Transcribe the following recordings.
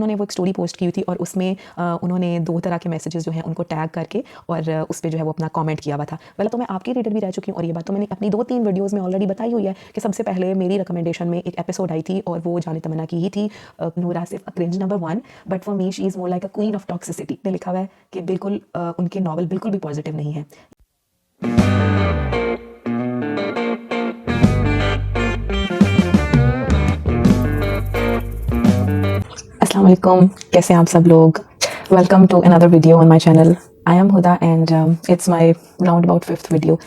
उन्होंने वो एक स्टोरी पोस्ट की हुई थी और उसमें उन्होंने 2 तरह के मैसेजेस जो हैं उनको टैग करके और उस पे जो है वो अपना कमेंट किया हुआ था। पहले तो मैं आपकी रीडर भी रह चुकी हूँ और ये बात तो मैंने अपनी 2-3 वीडियोस में ऑलरेडी बताई हुई है कि सबसे पहले मेरी रिकमेंडेशन में एक एपिसोड आई थी और वो जाने तमन्ना की ही थी, Noor Asif cringe number 1, but for me she is more like a queen of toxicity. ने लिखा हुआ है कि बिल्कुल उनके नॉवल बिल्कुल भी पॉजिटिव नहीं है। अस्सलाम वालेकुम, कैसे हैं आप सब लोग। Welcome to another video on my channel. I am Huda and it's my round about 5th video.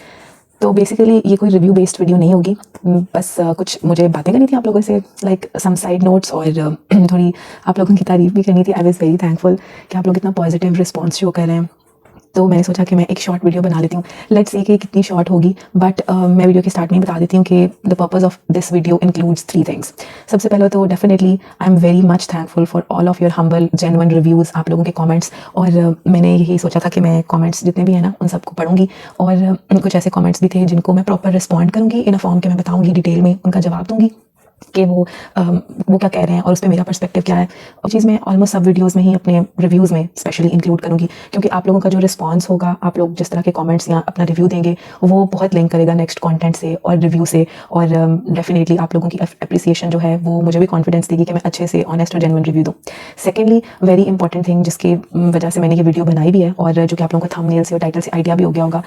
तो बेसिकली ये कोई रिव्यू बेस्ड वीडियो नहीं होगी, बस कुछ मुझे बातें करनी थी आप लोगों से, लाइक सम साइड नोट्स और थोड़ी आप लोगों की तारीफ भी करनी थी। आई वाज वेरी थैंकफुल कि आप लोग इतना पॉजिटिव रिस्पॉन्स शो कर रहे हैं। तो मैंने सोचा कि मैं एक शॉर्ट वीडियो बना लेती हूँ। लेट्स सी कि कितनी शॉर्ट होगी, बट मैं वीडियो के स्टार्ट में ही बता देती हूँ कि the purpose of this video includes 3 things. सबसे पहले तो definitely I am very much thankful for all of your humble genuine reviews, आप लोगों के कमेंट्स। और मैंने यही सोचा था कि मैं कमेंट्स जितने भी हैं ना उन सबको पढ़ूंगी और कुछ ऐसे कमेंट्स भी थे जिनको मैं प्रॉपर रिस्पॉन्ड करूँगी इन अ फॉर्म के मैं बताऊँगी, डिटेल में उनका जवाब दूँगी कि वो क्या कह रहे हैं और उस पर मेरा पर्सपेक्टिव क्या है। और चीज़ मैं ऑलमोस्ट सब वीडियोस में ही अपने रिव्यूज़ में स्पेशली इंक्लूड करूँगी, क्योंकि आप लोगों का जो रिस्पांस होगा, आप लोग जिस तरह के कमेंट्स या अपना रिव्यू देंगे, वो बहुत लिंक करेगा नेक्स्ट कंटेंट से और रिव्यू से। और डेफिनेटली आप लोगों की अप्रिसिएशन जो है वो मुझे भी कॉन्फिडेंस देगी कि मैं अच्छे से ऑनेस्ट और जेन्युइन रिव्यू दूँ। सेकेंडली, वेरी इंपॉर्टेंट थिंग जिसकी वजह से मैंने ये वीडियो बनाई भी है और जो कि आप लोगों को थंबनेल से और टाइटल से आइडिया भी हो गया होगा,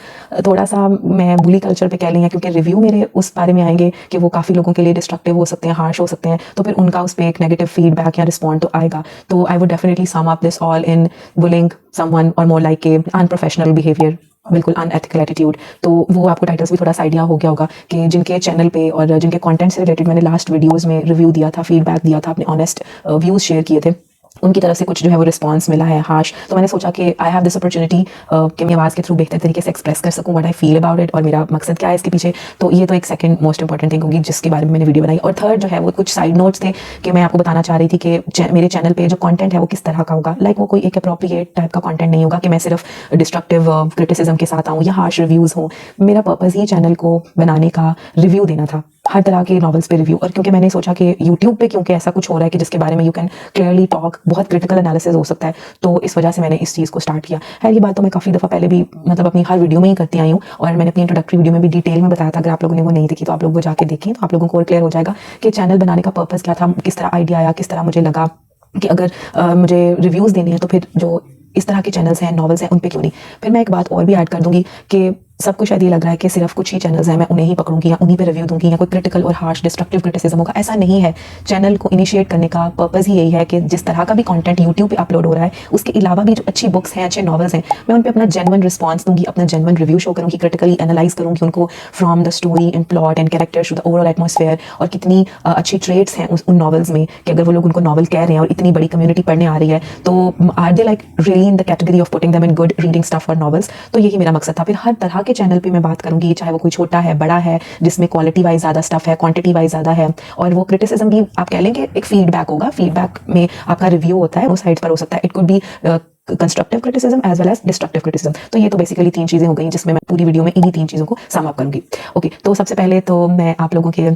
थोड़ा सा मैं बुली कल्चर पे कह ली है, क्योंकि रिव्यू मेरे उस बारे में आएंगे कि वो काफ़ी लोगों के लिए डिस्ट्रक्टिव हो सकते हैं, हार्श हो सकते हैं, तो फिर उनका उस पर एक नेगेटिव फीडबैक या रिस्पॉन्ड तो आएगा। तो I would definitely sum up this all in bullying someone और more like a unprofessional behaviour, बिल्कुल अनएथिकल एटीट्यूड। तो वो आपको टाइटल्स भी थोड़ा सा आइडिया हो गया होगा कि जिनके चैनल पे और जिनके कंटेंट से रिलेटेड मैंने लास्ट वीडियोस में रिव्यू दिया था, फीडबैक दिया था, अपने ऑनेस्ट व्यूज़ शेयर किए थे, उनकी तरफ से कुछ जो है वो रिस्पांस मिला है हाश। तो मैंने सोचा कि आई हैव दिस अपॉर्चुनिटी कि मैं आवाज़ के थ्रू बेहतर तरीके से एक्सप्रेस कर सकूं what I feel about it और मेरा मकसद क्या है इसके पीछे। तो ये तो एक सेकंड मोस्ट इंपॉर्टेंट थिंग होगी जिसके बारे में मैंने वीडियो बनाई। और थर्ड जो है वो कुछ साइड नोट्स थे कि मैं आपको बताना चाह रही थी कि मेरे चैनल पे जो कंटेंट है वो किस तरह का होगा। लाइक वो कोई एक अप्रोप्रिएट टाइप का कंटेंट नहीं होगा कि मैं सिर्फ डिस्ट्रक्टिव क्रिटिसिज्म के साथ आऊँ या हार्श रिव्यूज़ हों। मेरा पर्पज़ ही चैनल को बनाने का रिव्यू देना था, हर तरह के नॉवेल्स पे रिव्यू। और क्योंकि मैंने सोचा कि यूट्यूब पे क्योंकि ऐसा कुछ हो रहा है कि जिसके बारे में यू कैन क्लियरली टॉक, बहुत क्रिटिकल एनालिसिस हो सकता है, तो इस वजह से मैंने इस चीज़ को स्टार्ट किया है। ये बात तो मैं काफ़ी दफ़ा पहले भी मतलब अपनी हर वीडियो में ही करती आई हूँ और मैंने अपनी इंट्रोडक्टरी वीडियो में भी डिटेल में बताया था। अगर आप लोगों ने वो नहीं देखी तो आप लोग वो जाके देखें, तो आप लोगों को और क्लियर हो जाएगा कि चैनल बनाने का पर्पज़ क्या था, किस तरह आइडिया आया, किस तरह मुझे लगा कि अगर मुझे रिव्यूज़ देने हैं तो फिर जो इस तरह के चैनल्स हैं, नॉवेल्स हैं, उन पे क्यों नहीं। फिर मैं एक बात और भी ऐड कर दूंगी कि सबको शायद ये लग रहा है कि सिर्फ कुछ ही चैनल्स हैं, मैं उन्हें ही पकड़ूंगी या उन्हीं पे रिव्यू दूंगी या कोई क्रिटिकल और हार्श डिस्ट्रक्टिव क्रिटिसिज्म होगा। ऐसा नहीं है। चैनल को इनिशिएट करने का पर्पज़ ही यही है कि जिस तरह का भी कंटेंट यूट्यूब पे अपलोड हो रहा है, उसके अलावा भी जो अच्छी बुक्स हैं, अच्छे नॉवेल्स हैं, मैं उन पे अपना जेन्युइन रिस्पॉन्स दूंगी, अपना जेन्युइन रिव्यू शो करूँगी, क्रिटिकली एनालाइज करूँगी उनको from the story and plot and characters to the overall atmosphere, और कितनी अच्छी ट्रेड्स हैं उन नॉवेल्स में कि अगर वो लोग उनको नॉवल कह रहे हैं और इतनी बड़ी कम्युनिटी पढ़ने आ रही है, तो are they like really in the category of putting them in good reading stuff और नॉवेल्स। तो यही मेरा मकसद था। फिर हर तरह के चैनल पे मैं बात करूंगी, चाहे वो कोई छोटा है, बड़ा है, जिसमें क्वालिटी वाइज ज़्यादा स्टफ है, क्वांटिटी वाइज ज़्यादा है, और वो क्रिटिसिज्म भी आप कह लेंगे एक फीडबैक होगा। फीडबैक में आपका रिव्यू होता है, वो साइड्स पर हो सकता है। It could be constructive criticism as well as destructive criticism. तो ये तो बेसिकली 3 चीज़ें हो गई जिसमें मैं पूरी वीडियो में इन्हीं 3 चीज़ों को सम अप करूंगी। ओके, तो सबसे पहले तो मैं आप लोगों के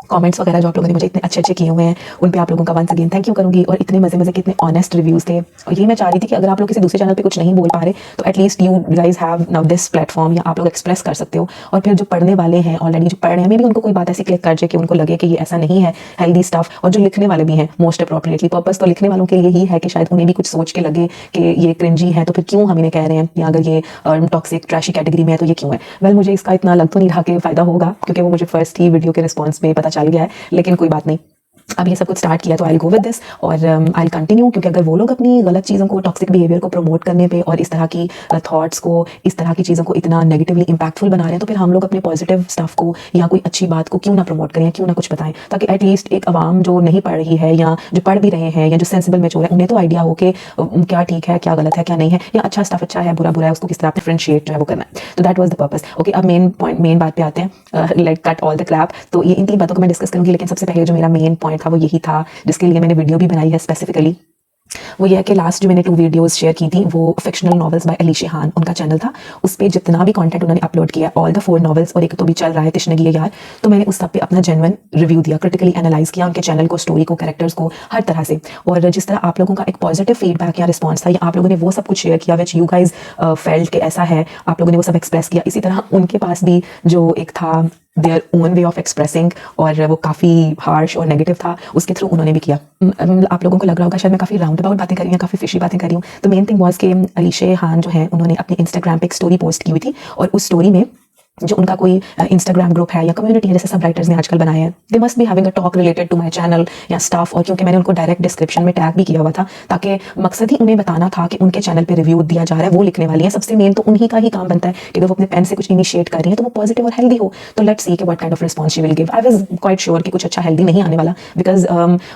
कमेंट्स वगैरह जो आप लोगों ने मुझे इतने अच्छे अच्छे किए हुए हैं उन पे आप लोगों का वंस अगेन थैंक यू करूंगी। और इतने मजे मजे के इतने ऑनेस्ट रिव्यूज़ थे, और यही मैं चाह रही थी कि अगर आप लोग किसी दूसरे चैनल पे कुछ नहीं बोल पा रहे तो at least you guys have now this platform, या आप लोग एक्सप्रेस कर सकते हो। और फिर जो पढ़ने वाले हैं ऑलरेडी, जो पढ़ रहे हैं, मे भी उनको कोई बात ऐसी क्लिक कर जाए कि उनको लगे कि ये ऐसा नहीं है हेल्दी स्टफ। और जो लिखने वाले भी हैं मोस्ट अप्रोप्रिएटली, पर्पस तो लिखने वालों के लिए ही है कि शायद उन्हें भी कुछ सोच के लगे कि ये क्रिंजी है तो फिर क्यों हम इन्हें कह रहे हैं, या अगर ये टॉक्सिक ट्रैशी कैटेगरी में है तो ये क्यों है। वेल, मुझे इसका इतना लग तो नहीं रहा कि फ़ायदा होगा, क्योंकि वो मुझे फर्स्ट ही वीडियो के रिस्पॉन्स में पता चल गया है, लेकिन कोई बात नहीं। अब ये सब कुछ स्टार्ट किया तो आई गो विद दिस और आई कंटिन्यू, क्योंकि अगर वो लोग अपनी गलत चीज़ों को, टॉक्सिक बिहेवियर को प्रमोट करने पे और इस तरह की थॉट्स को, इस तरह की चीज़ों को इतना नेगेटिवली इंपैक्टफुल बना रहे हैं, तो फिर हम लोग अपने पॉजिटिव स्टफ को या कोई अच्छी बात को क्यों ना प्रमोट करें, क्यों ना कुछ बताएं, ताकि एटलीस्ट एक आवाम जो नहीं पढ़ रही है या जो पढ़ भी रहे हैं या जो सेंसिबल मैच्योर है, उन्हें तो आइडिया हो कि क्या ठीक है, क्या गलत है, क्या नहीं है, या अच्छा स्टफ अच्छा है, बुरा बुरा है, उसको किस तरह डिफरेंशिएट जो है वो करना है। तो that was the purpose. Okay, अब मेन बात पे आते हैं। Let cut all the crap. तो ये इन 3 बातों को मैं डिस्कस करूंगी, लेकिन सबसे पहले जो मेरा मेन पॉइंट था वो यही था जिसके लिए मैंने वीडियो भी बनाई है स्पेसिफिकली, वो ये है कि लास्ट जो मैंने 2 वीडियोस शेयर की थी वो फिक्शनल नॉवेल्स बाय अलीशा हान, उनका चैनल था। उस पे जितना भी कंटेंट उन्होंने अपलोड किया, ऑल द 4 नॉवेल्स, और एक तो भी चल रहा है तिश्नगी है यार, तो मैंने उस सब पे अपना जेन्युइन रिव्यू दिया, क्रिटिकली एनालाइज किया उनके चैनल को, स्टोरी को, कैरेक्टर्स को, हर तरह से। और जिस तरह आप लोगों का एक पॉजिटिव फीडबैक या रिस्पॉन्स था, या आप लोगों ने वो सब कुछ शेयर किया विच यू गाइज फेल्ट कि ऐसा है, आप लोगों ने वो सब एक्सप्रेस किया, इसी तरह उनके पास भी जो एक था their own way of expressing, और वो काफ़ी हार्श और नेगेटिव था, उसके थ्रू उन्होंने भी किया। आप लोगों को लग रहा होगा शायद मैं काफ़ी राउंड अबाउट बातें कर रही हूँ, काफ़ी फिशी बातें कर रही हूँ। तो मेन थिंग वॉज कि अलीशा हान जो है उन्होंने अपने इंस्टाग्राम पे एक स्टोरी पोस्ट की हुई थी, और उस स्टोरी में जो उनका कोई इंस्टाग्राम ग्रुप है या कम्युनिटी है, जैसे सब राइटर्स ने आजकल बनाए हैं, they must be having a talk related to my channel या स्टाफ। और क्योंकि मैंने उनको डायरेक्ट डिस्क्रिप्शन में टैग भी किया हुआ था, ताकि मकसद ही उन्हें बताना था कि उनके चैनल पे रिव्यू दिया जा रहा है, वो लिखने वाली है। सबसे मेन तो उन्हीं का ही काम बनता है कि अगर वो अपने पेन से कुछ इनिशिएट कर रही है तो वो पॉजिटिव और हेल्दी हो। तो लेट्स सी कि what kind of response she will give. I was quite sure कि कुछ अच्छा हेल्दी नहीं आने वाला, बिकॉज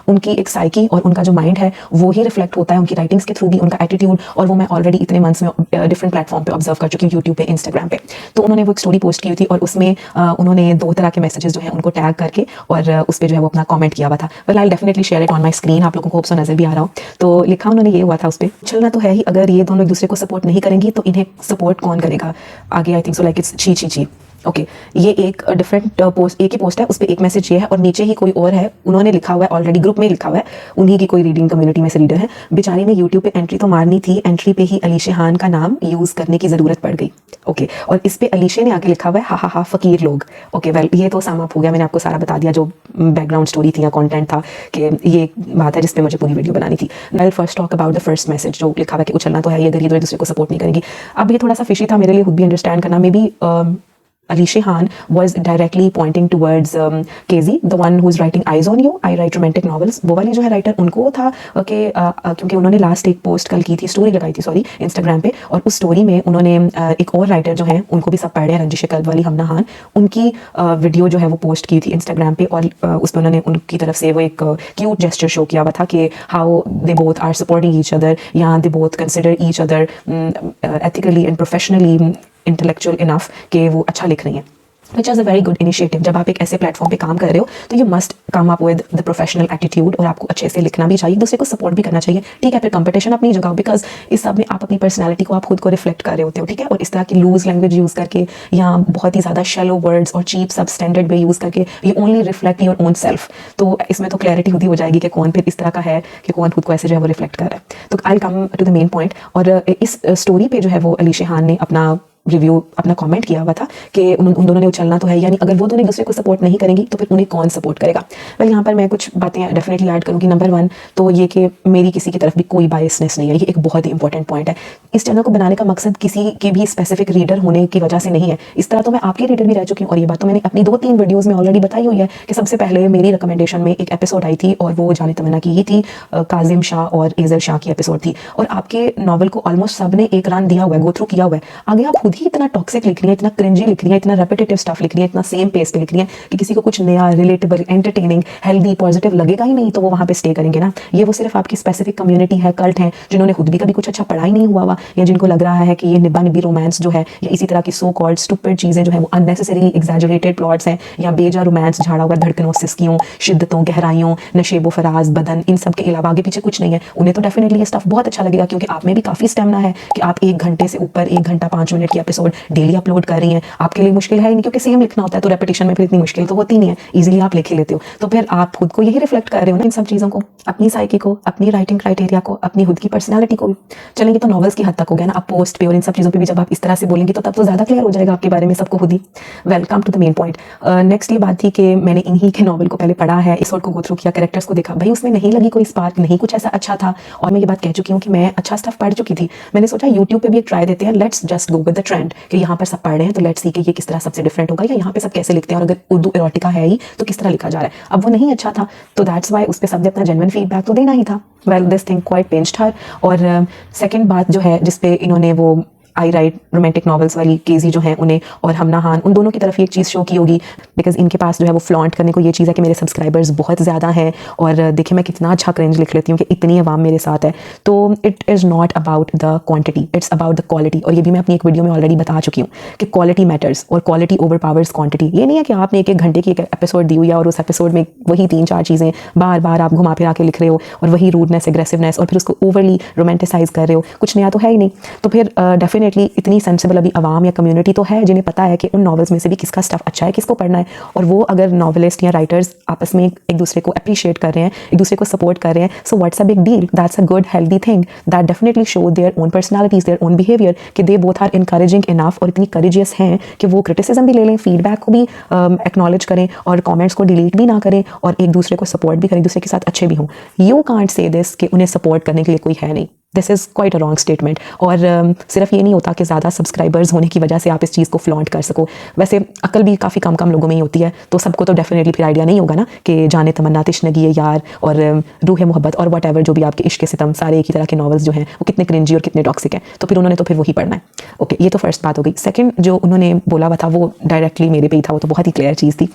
उनकी एक साइकी और उनका जो माइंड है वो ही रिफ्लेक्ट होता है उनकी राइटिंग्स के थ्रू भी, उनका एटीट्यूड, और वो मैं ऑलरेडी इतने मंथ्स में डिफरेंट प्लेटफॉर्म पे ऑब्जर्व कर चुकी हूँ, यूट्यूब पे, इंस्टाग्राम पे। तो उन्होंने वो एक स्टोरी पोस्ट की हुई थी, और उसमें उन्होंने 2 तरह के मैसेजेस जो है उनको टैग करके और उस पर जो है वो अपना कमेंट किया हुआ था। Well I definitely share it on my screen, आप लोगों को होप सो नजर भी आ रहा हो। तो लिखा उन्होंने ये हुआ था उस पर, चलना तो है ही, अगर ये दोनों एक दूसरे को सपोर्ट नहीं करेंगी तो इन्हें सपोर्ट कौन करेगा आगे। आई थिंक सो लाइक इट्स ची ची ची। ओके, ये एक डिफरेंट पोस्ट, एक ही पोस्ट है, उस पर एक मैसेज ये है और नीचे ही कोई और है, उन्होंने लिखा हुआ है ऑलरेडी, ग्रुप में लिखा हुआ है, उन्हीं की कोई रीडिंग कम्युनिटी में से रीडर है। बेचारी ने यूट्यूब पे एंट्री तो मारनी थी, एंट्री पे ही अलीशा हान का नाम यूज़ करने की ज़रूरत पड़ गई। ओके, और इस पे अलीशा ने आगे लिखा हुआ है हा हा फकीर लोग। ओके वेल, ये तो सम अप हो गया, मैंने आपको सारा बता दिया जो बैकग्राउंड स्टोरी थी या कंटेंट था, कि ये बात है जिस पे मुझे पूरी वीडियो बनानी थी। Well first talk about the first message जो लिखा हुआ है कि उछलना तो है ये, अगर ये दूसरे को सपोर्ट नहीं करेंगी। अब ये थोड़ा सा फिशी था मेरे लिए खुद भी अंडरस्टैंड करना। May be Alisha Han was directly pointing towards KZ, the one who's writing Eyes on You, I write romantic novels। वो वाली जो है राइटर, उनको था कि क्योंकि उन्होंने लास्ट एक पोस्ट कल की थी, स्टोरी लगाई थी सॉरी, इंस्टाग्राम पे, और उस स्टोरी में उन्होंने एक और राइटर जो है उनको भी सब पढ़ रहे हैं, रंजिश कल्ब वाली हमना हान, उनकी वीडियो जो है वो पोस्ट की थी इंस्टाग्राम पे, और उस पर उन्होंने उनकी तरफ से वो एक क्यूट जेस्चर शो किया हुआ था कि how they both are supporting each other, या they both consider each other ethically and professionally intellectual enough कि वो अच्छा लिख रही हैं। Which is a very good initiative. जब आप एक ऐसे प्लेटफॉर्म पे काम कर रहे हो तो you must come up with the professional attitude, और आपको अच्छे से लिखना भी चाहिए, दूसरे को सपोर्ट भी करना चाहिए। ठीक है, फिर कंपटीशन अपनी जगह, बिकॉज इस सब में आप अपनी पर्सनैलिटी को, आप खुद को रिफ्लेक्ट कर रहे होते हो, ठीक है। और इस तरह की लूज लैंग्वेज यूज़ करके या बहुत ही ज़्यादा शैलो वर्ड्स और चीप सब स्टैंडर्ड वे यूज़ करके you only reflect your own self. तो इसमें तो क्लैरिटी खुद ही हो जाएगी कि कौन फिर इस तरह का है कि कौन खुद को ऐसे जो है वो रिफ्लेक्ट कर रहा है। तो I come to the main point, और इस स्टोरी पे जो है वो अलीशा हान ने अपना रिव्यू, अपना कमेंट किया हुआ था कि उन दोनों ने उछलना तो है, यानी अगर वो दोनों एक दूसरे को सपोर्ट नहीं करेंगी तो फिर उन्हें कौन सपोर्ट करेगा। वेल यहाँ पर मैं कुछ बातें डेफिनेटली ऐड करूँगी। नंबर 1 तो ये कि मेरी किसी की तरफ भी कोई बायसनेस नहीं है, ये एक बहुत ही इंपॉर्टेंट पॉइंट है। इस चैनल को बनाने का मकसद किसी के भी स्पेसिफिक रीडर होने की वजह से नहीं है। इस तरह तो मैं आपकी रीडर भी रह चुकी हूँ, और ये बात तो मैंने अपनी 2-3 वीडियोज़ में ऑलरेडी बताई हुई है कि सबसे पहले मेरी रिकमेंडेशन में एक एपिसोड आई थी, और वो जाने तमन्ना की ही थी, काजिम शाह और एजर शाह की एपिसोड थी, और आपके नॉवल को ऑलमोस्ट सब ने एक रन दिया हुआ है, गो थ्रू किया हुआ है। आगे आप खुद ही इतना टॉक्सिक लिख रही है, इतना क्रिंजी लिख रही है, इतना रेपिटेटिव स्टफ लिख रही है, इतना सेम पेस पे लिख रही है कि किसी को कुछ नया, रिलेटेबल, एंटरटेनिंग, हेल्दी, पॉजिटिव लगेगा ही नहीं, तो वो वहाँ पे स्टे करेंगे ना। ये वो सिर्फ आपकी स्पेसिफिक कम्युनिटी है, कल्ट है, जिन्होंने खुद भी कभी कुछ अच्छा पढ़ा ही नहीं हुआ, या जिनको लग रहा है कि ये निब्बा निब्बी रोमांस जो है, या इसी तरह की सो कॉल्ड स्टूपिड चीज़ें जो है वो अननेसेसरी एग्जैजरेटेड प्लॉट्स हैं, या बेजा रोमांस, झाड़ा हुआ धड़कनों, सिस्कियों, शिद्दतों, गहराइयों, नशेबो फराज बदन, इन सब के अलावा आगे पीछे कुछ नहीं है। उन्हें तो डेफिनेटली ये स्टफ बहुत अच्छा लगेगा, क्योंकि आप में भी काफ़ी स्टेमिना है कि आप 1 घंटे से ऊपर 1 घंटा 5 मिनट की एपिसोड डेली अपलोड कर रही हैं। आपके लिए मुश्किल है ही नहीं, क्योंकि सेम लिखना होता है, तो रेपिटेशन में फिर इतनी मुश्किल तो होती नहीं है, इजीली आप लिख ही लेते हो। तो फिर आप खुद को यही रिफ्लेक्ट कर रहे हो ना, इन सब चीज़ों को, अपनी साइकी को, अपनी राइटिंग क्राइटेरिया को, अपनी खुद की पर्सनैलिटी को। चलेंगे तो नॉवेल्स की हद तक हो गया ना, अब पोस्ट पे और इन सब चीज़ों पे भी जब आप इस तरह से बोलेंगे तो तब तो ज़्यादा क्लियर हो जाएगा आपके बारे में सबको खुद ही। Welcome to the main point. Next ये बात थी कि मैंने इन्हीं के नॉवल को पहले पढ़ा है, एपिसोड को गो थ्रू किया, कैरेक्टर्स को देखा, भाई उसमें नहीं लगी कोई स्पार्क, नहीं कुछ ऐसा अच्छा था। और मैं ये बात कह चुकी हूँ कि मैं अच्छा स्टफ पढ़ चुकी थी, मैंने सोचा यूट्यूब पे भी एक ट्राई देते हैं, let's just go with the trend कि यहाँ पर सब पढ़ रहे हैं तो लेट्स सी कि ये किस तरह सबसे डिफरेंट होगा, या यहाँ पे सब कैसे लिखते हैं, और अगर उर्दू इरोटिका है ही तो किस तरह लिखा जा रहा है। अब वो नहीं अच्छा था, तो दैट्स वाई उस पर सबने अपना जेन्युइन फीडबैक तो देना ही था। Well this thing quite pinched her. और सेकंड बात जो है जिसपे इन्होंने वो आई राइट रोमांटिक नॉवेल्स वाली केजी जो हैं उन्हें, और हमना हान, उन दोनों की तरफ ये एक चीज़ शो की होगी, बिकॉज इनके पास जो है वो फ्लॉन्ट करने को ये चीज़ है कि मेरे सब्सक्राइबर्स बहुत ज़्यादा हैं और देखिए मैं कितना अच्छा क्रिंज लिख लेती हूँ कि इतनी आवाम मेरे साथ है। तो it is not about the quantity, it's about the quality. और ये भी मैं अपनी एक वीडियो में ऑलरेडी बता चुकी हूँ कि क्वालिटी मैटर्स और क्वालिटी ओवर पावर्स क्वांटिटी। ये नहीं है कि आपने एक घंटे की एक एपिसोड दी हुई है और उस एपिसोड में वही 3-4 चीज़ें बार बार आप घुमा फिरा के लिख रहे हो और वही रूडनेस, एग्रेसिवनेस, और फिर उसको ओवरली रोमांटिसाइज कर रहे हो, कुछ नया तो है ही नहीं। तो फिर डेफिनेटली इतनी सेंसिबल अभी आवाम या कम्युनिटी तो है जिन्हें पता है कि उन नॉवेल्स में से भी किसका स्टफ अच्छा है, किसको पढ़ना है, और वो अगर नॉवलिस्ट या राइटर्स आपस में एक दूसरे को अप्रिशिएट कर रहे हैं, एक दूसरे को सपोर्ट कर रहे हैं, so what's a big deal, that's a good healthy thing that definitely show their own personalities, their own behaviour, कि they both are encouraging enough और इतनी करेजियस हैं कि वो क्रिटिसिज्म भी ले लें, फीडबैक को भी एक्नॉलेज करें और कमेंट्स को डिलीट भी ना करें और एक दूसरे को सपोर्ट भी करें, एक दूसरे के साथ अच्छे भी हों। यू कांट से दिस कि उन्हें सपोर्ट करने के लिए कोई है नहीं। This is quite a wrong statement. और सिर्फ ये नहीं होता कि ज़्यादा सब्सक्राइबर्स होने की वजह से आप इस चीज़ को फ्लॉन्ट कर सको। वैसे अकल भी काफ़ी कम लोगों में ही होती है, तो सबको तो डेफिनेटली फिर आइडिया नहीं होगा ना कि जाने तमन्ना, तिश्नगी यार और रूह मोहब्बत और वट एवर जो भी आपके इश्क सितम, सारे एक ही तरह के नॉवेल्स जो हैं वो कितने क्रिंजी और कितने टॉक्सिक हैं, तो फिर उन्होंने तो फिर वही पढ़ना है। ओके, ये तो फर्स्ट बात हो गई। सेकंड जो उन्होंने बोला हुआ था वो डायरेक्टली मेरे पे ही था, वो तो बहुत ही क्लियर चीज़ थी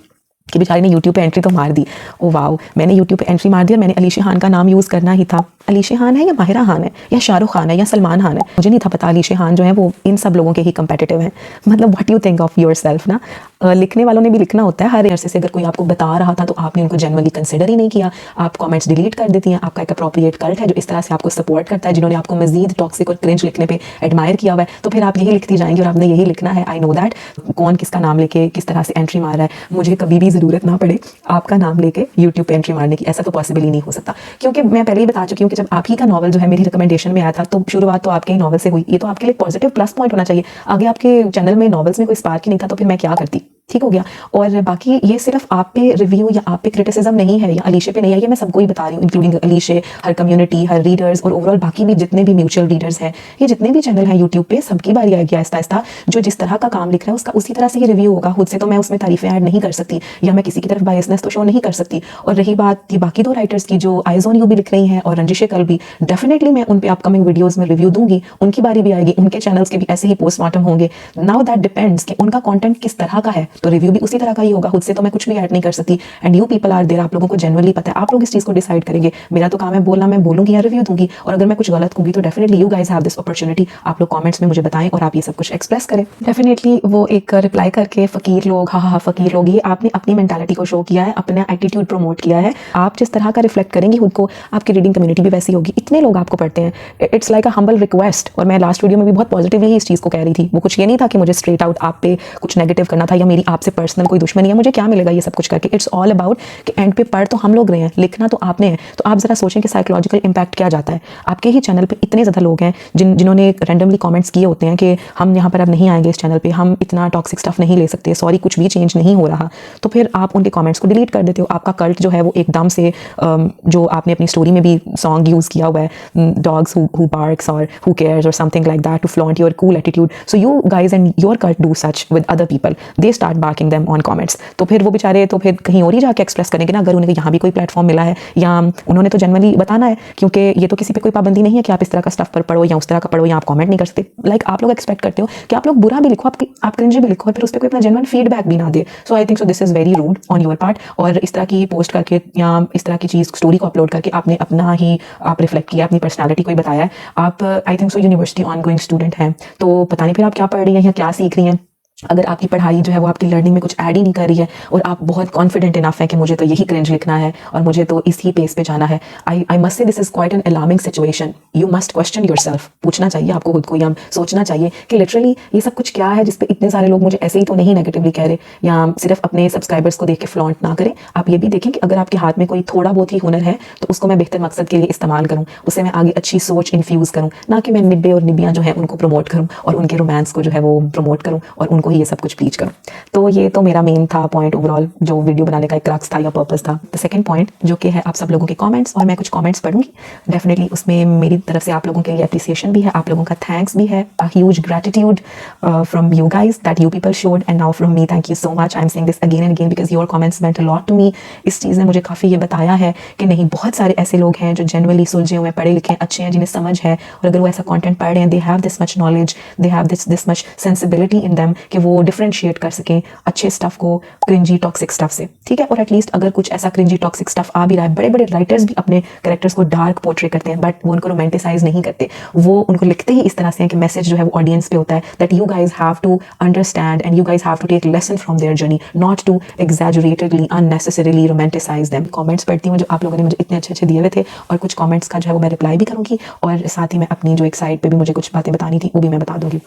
कि बेचारे ने यूट्यूब पे एंट्री तो मार दी। ओ वाओ, मैंने यूट्यूब पे एंट्री मार दी और मैंने अलीशा खान का नाम यूज़ करना ही था। अलीशा खान है या माहिरा खान है या शाहरुख खान है या सलमान खान है, मुझे नहीं था पता अलीशा खान जो है वो इन सब लोगों के ही कंपेटिटिव हैं। मतलब what you think of your self ना। लिखने वालों ने भी लिखना होता है। हर अरसे से अगर कोई आपको बता रहा था तो आपने उनको जनरली कंसिडर ही नहीं किया, आप कमेंट्स डिलीट कर देती हैं। आपका एक अप्रोप्रिएट कल्ट है जो इस तरह से आपको सपोर्ट करता है, जिन्होंने आपको मजीद टॉक्सिक और क्रिंज लिखने पे एडमायर किया हुआ है, तो फिर आप यही लिखती जाएंगी और आपने यही लिखना है। आई नो दैट कौन किसका नाम लेके किस तरह से एंट्री मार रहा है, मुझे कभी भी ज़रूरत ना पड़े आपका नाम लेके यूट्यूब पे एंट्री मारने की, ऐसा तो पॉसिबल ही नहीं हो सकता। क्योंकि मैं पहले ही बता चुकी हूँ कि जब आप ही का नॉवल जो है मेरी रिकमेंडेशन में आया था तो शुरुआत तो आपके ही नॉवल से हुई। ये तो आपके लिए पॉजिटिव प्लस पॉइंट होना चाहिए। आगे आपके चैनल में नॉवेल्स में कोई स्पार्क ही नहीं था तो फिर मैं क्या करती। ठीक हो गया। और बाकी ये सिर्फ आप पे रिव्यू या आप पे क्रिटिसिज्म नहीं है या अलीशे पे नहीं है, ये मैं सबको ही बता रही हूँ, इंक्लूडिंग अलीशे, हर कम्युनिटी, हर रीडर्स और ओवरऑल बाकी भी जितने भी म्यूचुअल रीडर्स हैं, ये जितने भी चैनल हैं यूट्यूब पे, सबकी बारी आएगी आहिस्ता आहिस्ता। जो जिस तरह का काम लिख रहा है उसका उसी तरह से ही रिव्यू होगा। खुद से तो मैं उसमें तारीफें ऐड नहीं कर सकती या मैं किसी की तरफ बायसनेस तो शो नहीं कर सकती। और रही बात ये बाकी 2 राइटर्स की जो आइज ऑन यू भी लिख रही हैं और रंजिश कल भी, डेफिनेटली मैं उन पे अपकमिंग वीडियोस में रिव्यू दूंगी, उनकी बारी भी आएगी, उनके चैनल्स के भी ऐसे ही पोस्टमार्टम होंगे। नाउ दैट डिपेंड्स कि उनका कंटेंट किस तरह का है, तो रिव्यू भी उसी तरह का ही होगा। खुद से तो मैं कुछ भी ऐड नहीं कर सकती। And you people are there, आप लोगों को जनरली पता है, आप लोग इस चीज़ को डिसाइड करेंगे। मेरा तो काम है बोलना, मैं बोलूंगी या रिव्यू दूंगी, और अगर मैं कुछ गलत कहूंगी तो definitely you guys have this opportunity, आप लोग कमेंट्स में मुझे बताएं और आप ये सब कुछ एक्सप्रेस करें। डेफिनेटली वो एक रिप्लाई करके फकीर लोग, हा हा फकीर लोग, ये आपने अपनी मेंटालिटी को शो किया है, अपना एटीट्यूड प्रमोट किया है। आप जिस तरह का रिफ्लेक्ट करेंगे खुद को, आपकी रीडिंग कम्युनिटी भी वैसी होगी। इतने लोग आपको पढ़ते हैं, it's like a humble request. और मैं लास्ट वीडियो में भी बहुत पॉजिटिवली इस चीज़ को कह रही थी। वो कुछ ये नहीं था कि मुझे स्ट्रेट आउट आप पे कुछ नेगेटिव करना था या मेरी आपसे पर्सनल कोई दुश्मनी है, मुझे क्या मिलेगा ये सब कुछ करके। इट्स ऑल अबाउट कि एंड पे पढ़ तो हम लोग रहे हैं, लिखना तो आपने है। तो आप जरा सोचें कि साइकोलॉजिकल इंपैक्ट क्या जाता है। आपके ही चैनल पे इतने ज़्यादा लोग हैं जिन्होंने रैंडमली कमेंट्स किए होते हैं कि हम यहाँ पर अब नहीं आएंगे इस चैनल पे, हम इतना टॉक्सिक स्टफ नहीं ले सकते, सॉरी कुछ भी चेंज नहीं हो रहा। तो फिर आप उनके कमेंट्स को डिलीट कर देते हो। आपका कल्ट जो है वो एकदम से जो आपने अपनी स्टोरी में भी सॉन्ग यूज़ किया हुआ है, डॉग्स हु बार्क्स और हु केयर्स और something like that to flaunt your cool attitude, so you guys and your cult do such with other people, they start barking them on comments. तो फिर वो बेचारे तो फिर कहीं और ही जाके एक्सप्रेस करेंगे ना, अगर उन्हें यहाँ भी कोई प्लेटफॉर्म मिला है या उन्होंने तो जनरली बताना है, क्योंकि ये तो किसी पे कोई पाबंदी नहीं है कि आप इस तरह का स्टफ पर पढ़ो या उस तरह का पढ़ो या आप कमेंट नहीं कर सकते। लाइक आप लोग एक्सपेक्ट करते हो कि आप लोग बुरा भी लिखो, आप क्रिंजी भी लिखो और फिर उस पर कोई अपना जेन्युइन फीडबैक भी ना दे। So I think so this is very rude on your part. और इस तरह की पोस्ट करके या इस तरह की चीज़ स्टोरी को अपलोड करके आपने अपना ही आप रिफ्लेक्ट किया, अपनी पर्सनैलिटी को ही बताया है। आप आई think so university on going student हैं, तो पता नहीं फिर आप क्या पढ़ रही हैं या क्या सीख रही हैं। अगर आपकी पढ़ाई जो है वो आपकी लर्निंग में कुछ ऐड ही नहीं कर रही है और आप बहुत कॉन्फिडेंट इनफ है कि मुझे तो यही क्रिंज लिखना है और मुझे तो इसी पेस पे जाना है, I must say this is quite an alarming situation. You must question yourself, पूछना चाहिए आपको खुद को, या सोचना चाहिए कि लिटरली ये सब कुछ क्या है जिस पे इतने सारे लोग मुझे ऐसे ही तो नहीं नेगेटिवली कह रहे, या सिर्फ अपने सब्सक्राइबर्स को देख के फ्लॉन्ट ना करें। आप ये भी देखें कि अगर आपके हाथ में कोई थोड़ा बहुत ही हुनर है तो उसको मैं बेहतर मकसद के लिए इस्तेमाल करूँ, उससे मैं आगे अच्छी सोच इन्फ्यूज़ करूँ, ना कि मैं निब्बे और निबियाँ जो है उनको प्रमोट करूँ और उनके रोमांस को जो है वो प्रमोट करूँ और उनको को ही ये सब कुछ प्रीच करूँ। तो ये तो मेरा मेन था पॉइंट ओवरऑल, जो वीडियो बनाने का एक क्रक्स था या पर्पस था। द सेकंड पॉइंट जो कि है आप सब लोगों के कमेंट्स, और मैं कुछ कमेंट्स पढ़ूंगी डेफिनेटली, उसमें मेरी तरफ से आप लोगों के लिए अप्रिसिएशन भी है, आप लोगों का थैंक्स भी है, a huge gratitude from you guys that you people showed, and now from me thank you so much. I am saying this again and again because your comments meant a lot to me. इस चीज़ ने मुझे काफ़ी ये बताया है कि नहीं, बहुत सारे ऐसे लोग हैं जो जनरली सुलझे हुए, पढ़े लिखे, अच्छे हैं, जिन्हें समझ है, और अगर वो ऐसा कंटेंट पढ़ रहे हैं, they have this much knowledge, they have this much sensibility in them कि वो डिफरेंशिएट कर सकें अच्छे स्टफ को क्रिंजी टॉक्सिक स्टफ से, ठीक है। और एटलीस्ट अगर कुछ ऐसा क्रिंजी टॉक्सिक स्टफ आ भी रहा है, बड़े बड़े राइटर्स भी अपने कैरेक्टर्स को डार्क पोर्ट्रे करते हैं, बट वो उनको रोमांटिसाइज नहीं करते, वो उनको लिखते ही इस तरह से है कि मैसेज जो है वो ऑडियंस पे होता है that you guys have to understand and you guys have to take lesson from their journey, not to exaggeratedly unnecessarily romanticise them. Comments पढ़ती हूँ जो आप लोगों ने मुझे इतने अच्छे अच्छे दिए हुए थे, और कुछ कमेंट्स का जो है वो मैं रिप्लाई भी करूँगी, और साथ ही मैं अपनी जो एक साइड पे भी मुझे कुछ बातें बतानी थी वो भी मैं बता दूंगी।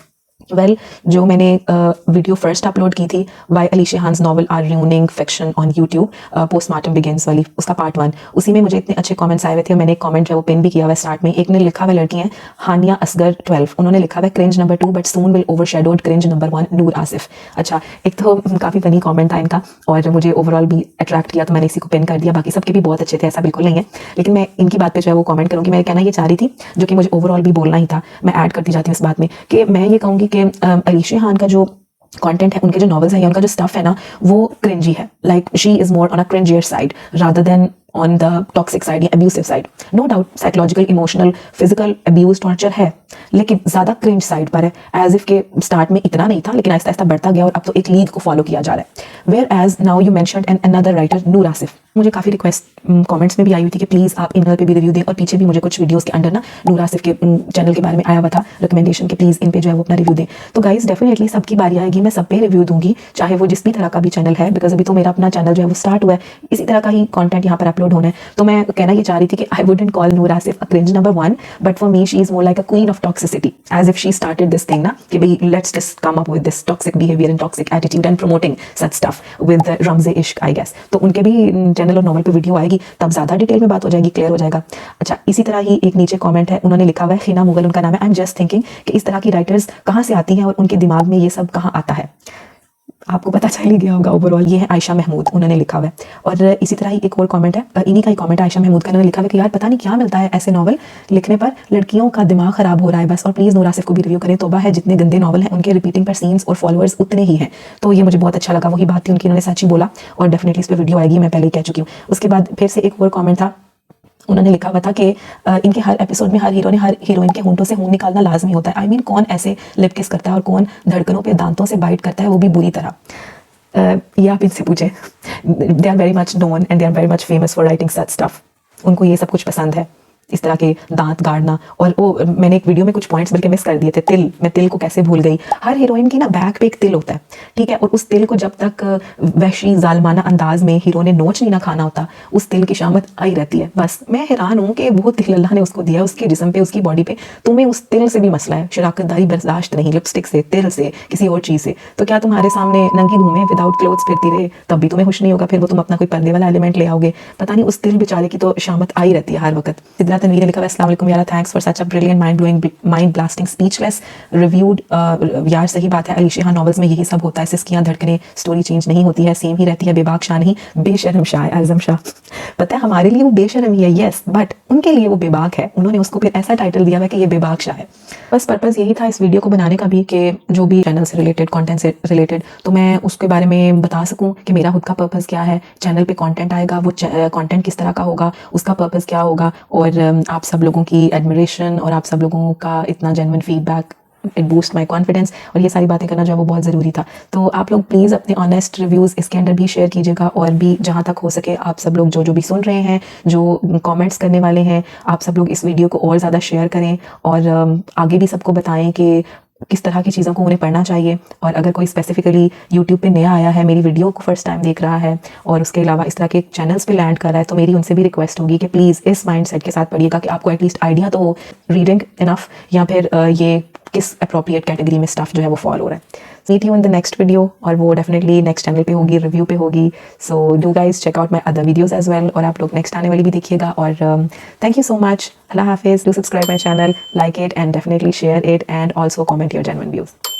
वेल, जो मैंने वीडियो फर्स्ट अपलोड की थी, why Alicia Hans novel are ruining fiction on YouTube, postmortem begins वाली, उसका पार्ट 1, उसी में मुझे इतने अच्छे कमेंट्स आए हुए थे। मैंने एक कमेंट जो है वो पिन भी किया हुआ है स्टार्ट में। एक ने लिखा हुआ, लड़की है हानिया असगर 12, उन्होंने लिखा हुआ cringe number 2 but soon will overshadowed cringe number 1 नूर आसिफ। अच्छा, एक तो काफ़ी फनी कमेंट था इनका, और मुझे ओवरऑल भी अट्रैक्ट किया, तो मैंने इसी को पिन कर दिया। बाकी सबके भी बहुत अच्छे थे, ऐसा बिल्कुल नहीं है, लेकिन मैं इनकी बात पे जो है वो कमेंट करूँगी। मैं कहना ये चाह रही थी, जो कि मुझे ओवरऑल भी बोलना ही था, मैं ऐड करती जाती हूँ इस बात में, कि मैं ये कहूँगी कि अलीशिया हान का जो कंटेंट है, उनके जो नॉवेल्स हैं या उनका जो स्टफ है ना, वो क्रिंजी है। Like she is more on a cringier side rather than on the toxic side या abusive side. No doubt psychological, emotional, physical abuse, torture है, लेकिन ज्यादा क्रिंज साइड पर है। एज इफ के स्टार्ट में इतना नहीं था, लेकिन आहिस्ता आहिस्ता बढ़ता गया, और अब तो एक लीड को फॉलो किया जा रहा है। Where as now you mentioned an another writer Noor Asif, मुझे काफ़ी रिक्वेस्ट कमेंट्स में भी आई हुई थी कि प्लीज़ आप इन पे भी रिव्यू दें, और पीछे भी मुझे कुछ वीडियोस के अंडर ना नूर आसिफ के चैनल के बारे में आया हुआ था रिकमेंडेशन के प्लीज़ इन पे जो है वो अपना रिव्यू दें। तो गाइज डेफिनेटली सबकी बारी आएगी, मैं सब पे रिव्यू दूंगी, चाहे वो जिस भी तरह का भी चैनल है, बिकॉज अभी तो मेरा अपना चैनल जो है वो स्टार्ट हुआ है, इसी तरह का ही कंटेंट यहाँ पर अपलोड होना है। तो मैं कहना ये चाह रही थी कि I wouldn't call Noor Asif a cringe number 1, but for me she is more like a queen of toxicity, as if she started this thing ना, कि भाई let's just come up with this toxic behaviour and toxic attitude and promoting such stuff with Ramze Ishq, I guess. तो उनके भी channel और novel पे video आएगी, तब ज़्यादा डिटेल में बात हो जाएगी, क्लियर हो जाएगा। अच्छा, इसी तरह ही एक नीचे कमेंट है, उन्होंने लिखा हुआ है, खीना मुगल उनका नाम है। आई एम जस्ट थिंकिंग कि इस तरह की राइटर्स कहाँ से आती हैं और उनके दिमाग में ये सब कहाँ आता है, आपको पता चल ही गया होगा ओवरऑल। ये है आयशा महमूद, उन्होंने लिखा हुआ है। और इसी तरह ही एक और कमेंट है, इन्हीं का ही कमेंट आयशा महमूद का, उन्होंने लिखा हुआ कि यार पता नहीं क्या मिलता है ऐसे नॉवल लिखने पर, लड़कियों का दिमाग खराब हो रहा है बस, और प्लीज़ नूर आसिफ को भी रिव्यू करें। तोबा है, जितने गंदे नॉवल हैं उनके रिपीटिंग पर सीन्स और फॉलोअर्स उतने ही हैं। तो ये मुझे बहुत अच्छा लगा, वही बात थी उनकी, उन्होंने सच ही बोला, और डेफिनेटली इस पर वीडियो आएगी, मैं पहले ही कह चुकी हूँ। उसके बाद फिर से एक और कॉमेंट था, उन्होंने लिखा हुआ था कि इनके हर एपिसोड में हर हीरो ने हर हीरोइन के होंठों से खून निकालना लाजमी होता है। आई मीन कौन ऐसे लिप किस करता है और कौन धड़कनों पे दांतों से बाइट करता है, वो भी बुरी तरह। ये आप इनसे पूछें, they are very much known and they are very much famous for writing such stuff. उनको ये सब कुछ पसंद है, इस तरह के दांत गाड़ना। और वो मैंने एक वीडियो में कुछ पॉइंट्स बल्कि मिस कर दिए थे, तिल, मैं तिल को कैसे भूल गई। हर हीरोइन की ना बैक पे एक तिल होता है, ठीक है, और उस तिल को जब तक वहशी जालमाना अंदाज में हीरो ने नोच नहीं ना खाना होता, उस तिल की शामत आई रहती है। बस मैं हैरान हूँ कि वो तिल अल्लाह ने उसको दिया, उसके जिस्म पे, उसकी बॉडी पे, तुम्हें उस तिल से भी मसला है, शराकतदारी बर्दाश्त नहीं, लिपस्टिक से, तिल से, किसी और चीज़ से। तो क्या तुम्हारे सामने नंगी घूमे विदाउट क्लोथ्स फिरती रहे, तब भी तुम्हें खुश नहीं होगा? फिर वो तुम अपना कोई पर्दे वाला एलिमेंट ले आओगे, पता नहीं उस तिल बेचारे की तो शामत आई रहती है हर वक्त। सिद्रा तनवीर ने लिखा, अस्सलाम वालेकुम यार, thanks for such a brilliant mind blowing mind blasting speechless reviewed. यार सही बात है, अलीशिया हान नॉवेल्स में यही सब होता है, सिस्कियां धड़कने, स्टोरी चेंज नहीं होती है, सेम ही रहती है। बेबाक शाह नहीं, बेशर्म शाह है आजम शाह। पता है हमारे लिए वो बेशर्म ही है, यस, बट उनके लिए वो बेबाक है। उन्होंने उसको फिर ऐसा टाइटल दिया हुआ कि ये बेबाक शाह है। बस पर्पज़ यही था इस वीडियो को बनाने का भी, कि जो भी चैनल से रिलेटेड, कंटेंट से रिलेटेड, तो मैं उसके बारे में बता सकूं कि मेरा खुद का पर्पज़ क्या है, चैनल पे कंटेंट आएगा, वो कंटेंट किस तरह का होगा, उसका पर्पज़ क्या होगा, और आप सब लोगों की एडमिरेशन और आप सब लोगों का इतना genuine feedback, it boost my confidence, और ये सारी बातें करना जो है वो बहुत ज़रूरी था। तो आप लोग प्लीज़ अपने ऑनेस्ट रिव्यूज़ इसके अंदर भी शेयर कीजिएगा, और भी जहाँ तक हो सके आप सब लोग जो भी सुन रहे हैं, जो कमेंट्स करने वाले हैं, आप सब लोग इस वीडियो को और ज़्यादा शेयर करें, और आगे भी सबको बताएं कि किस तरह की चीज़ों को उन्हें पढ़ना चाहिए। और अगर कोई स्पेसिफिकली यूट्यूब पे नया आया है, मेरी वीडियो को फर्स्ट टाइम देख रहा है, और उसके अलावा इस तरह के चैनल्स पे लैंड कर रहा है, तो मेरी उनसे भी रिक्वेस्ट होगी कि प्लीज़ इस माइंडसेट के साथ पढ़िएगा कि आपको एटलीस्ट आइडिया तो हो, रीडिंग इनफ, या फिर ये किस अप्रोप्रिएट कैटेगरी में स्टफ जो है वो फॉलो हो रहा है। Meet you in the next video, और वो डेफिनेटली नेक्स्ट चैनल पे होगी, रिव्यू पे होगी। So do guys check out my other videos as well, और आप लोग नेक्स्ट आने वाली भी देखिएगा। और थैंक यू सो मच, अल्लाह हाफिज़, do subscribe my channel, like it and definitely share it, and also comment your genuine views.